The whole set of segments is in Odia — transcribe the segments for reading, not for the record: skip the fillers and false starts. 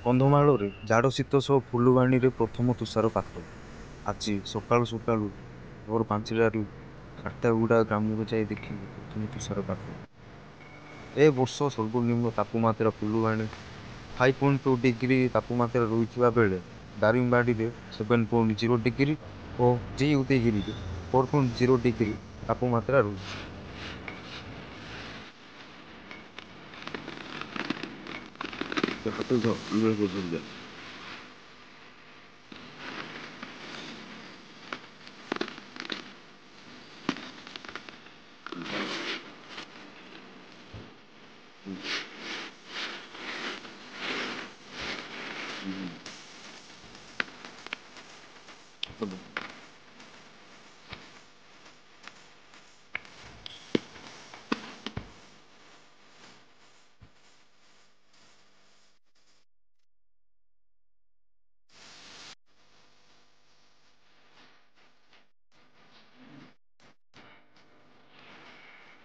କନ୍ଧମାଳରେ ଜାଡ଼ ଶୀତ ସହ ଫୁଲବାଣୀରେ ପ୍ରଥମ ତୁଷାରପାତ। ଆଜି ସକାଳୁ ସକାଳୁ ଭୋର 5ଟାରୁ ଖାଟ୍ଟାଗୁଡ଼ା ଗ୍ରାମକୁ ଯାଇ ଦେଖିଲି ପ୍ରଥମ ତୁଷାରପାତ। ଏ ବର୍ଷ ସର୍ବନିମ୍ନ ତାପମାତ୍ରା ଫୁଲବାଣୀ 5.2 ଡିଗ୍ରୀ ତାପମାତ୍ରା ରହିଥିବା ବେଳେ ଦାରିଙ୍ଗବାଡ଼ିରେ 7.0 ଡିଗ୍ରୀ ଓ ଉଦୟଗିରିରେ 4.0 ଡିଗ୍ରୀ ତାପମାତ୍ରା ରହିଛି।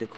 ଦେଖ